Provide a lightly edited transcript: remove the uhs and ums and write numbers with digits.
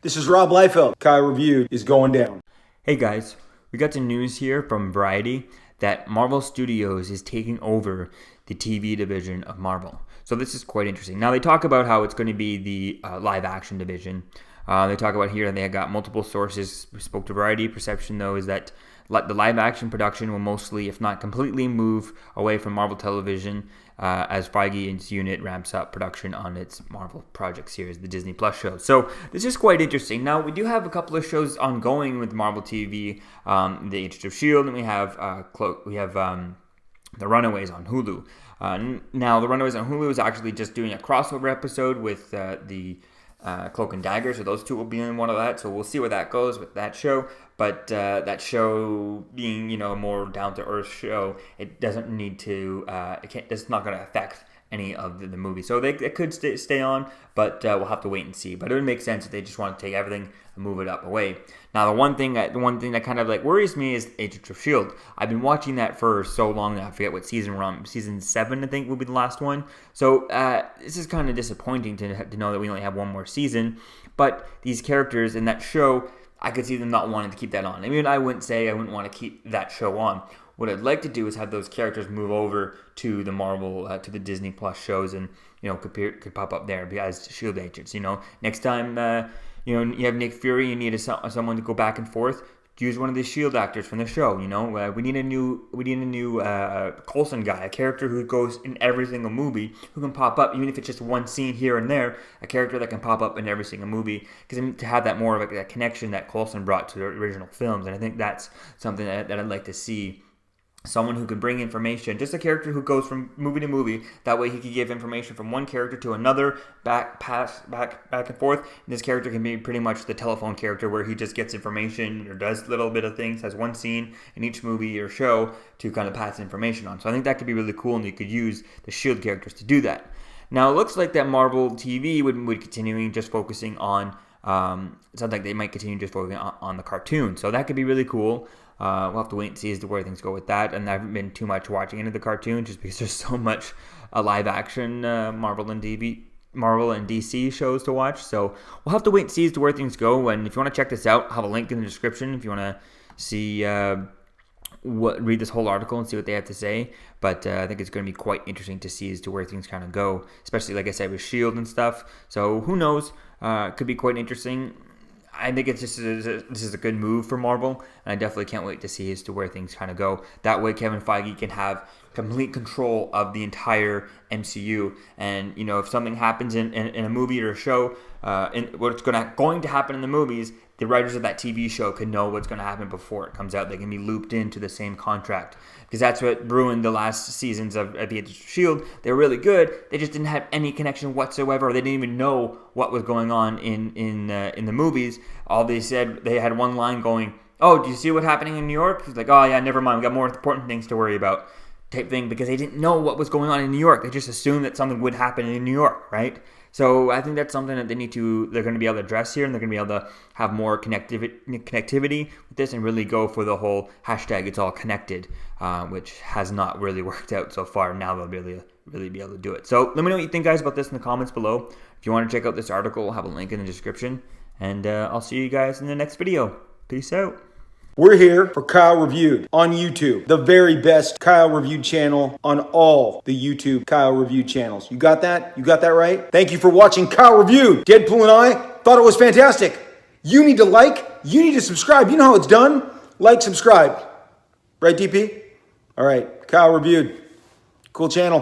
This is Rob Liefeld. Kyle Reviewed is going down. Hey guys, we got some news here from Variety that Marvel Studios is taking over the TV division of Marvel. So this is quite interesting. Now they talk about how it's going to be the live action division. They talk about here, and they got multiple sources who spoke to Variety. Perception though is that the live action production will mostly, if not completely, move away from Marvel Television as Feige's unit ramps up production on its Marvel Project series, the Disney Plus show. So this is quite interesting. Now we do have a couple of shows ongoing with Marvel TV, the Agents of S.H.I.E.L.D., and we have The Runaways on Hulu. Now The Runaways on Hulu is actually just doing a crossover episode with the Cloak and Dagger, so those two will be in one of that. So we'll see where that goes with that show. But that show being, a more down to earth show, it doesn't need to. It's not going to affect any of the movie. So it could stay on, but we'll have to wait and see. But it would make sense if they just want to take everything and move it up away. Now the one thing that kind of worries me is Agents of S.H.I.E.L.D. I've been watching that for so long now. I forget what season we're on. Season 7, I think, will be the last one. So this is kind of disappointing to know that we only have one more season. But these characters in that show, I could see them not wanting to keep that on. I mean, I wouldn't want to keep that show on. What I'd like to do is have those characters move over to the Marvel, to the Disney Plus shows, and could pop up there as S.H.I.E.L.D. agents. Next time you have Nick Fury, you need someone to go back and forth. Use one of the S.H.I.E.L.D. actors from the show. We need a new Coulson guy, a character who goes in every single movie, who can pop up, even if it's just one scene here and there. A character that can pop up in every single movie, because to have that more of a connection that Coulson brought to the original films, and I think that's something that I'd like to see. Someone who can bring information, just a character who goes from movie to movie. That way he can give information from one character to another, back and forth. And this character can be pretty much the telephone character, where he just gets information or does a little bit of things, has one scene in each movie or show to kind of pass information on. So I think that could be really cool, and you could use the S.H.I.E.L.D. characters to do that. Now it looks like that Marvel TV would continuing just focusing on, it sounds like they might continue just focusing on the cartoon. So that could be really cool. We'll have to wait and see as to where things go with that. And I haven't been too much watching into the cartoon just because there's so much live action Marvel and DC shows to watch. So we'll have to wait and see as to where things go. And if you want to check this out, I'll have a link in the description if you want to see read this whole article and see what they have to say. But I think it's going to be quite interesting to see as to where things kind of go, especially like I said with S.H.I.E.L.D. and stuff. So who knows? It could be quite interesting. I think this is a good move for Marvel, and I definitely can't wait to see as to where things kind of go. That way, Kevin Feige can have complete control of the entire MCU. And if something happens in a movie or a show, what's going to happen in the movies, the writers of that TV show can know what's going to happen before it comes out. They can be looped into the same contract, because that's what ruined the last seasons of the Agents of S.H.I.E.L.D. They were really good. They just didn't have any connection whatsoever. They didn't even know what was going on in the movies. All they said, they had one line going, "Oh, do you see what's happening in New York?" It's like, "Oh yeah, never mind. We got more important things to worry about," type thing, because they didn't know what was going on in New York. They just assumed that something would happen in New York, right? So I think that's something that they're going to be able to address here, and they're going to be able to have more connectivity with this, and really go for the whole hashtag "It's all connected," which has not really worked out so far. Now they'll really be able to do it. So let me know what you think, guys, about this in the comments below. If you want to check out this article, I'll have a link in the description, and I'll see you guys in the next video. Peace out. We're here for Kyle Reviewed on YouTube, the very best Kyle Reviewed channel on all the YouTube Kyle Reviewed channels. You got that? You got that right? Thank you for watching Kyle Reviewed. Deadpool and I thought it was fantastic. You need to like, you need to subscribe. You know how it's done. Like, subscribe. Right, DP? All right, Kyle Reviewed. Cool channel.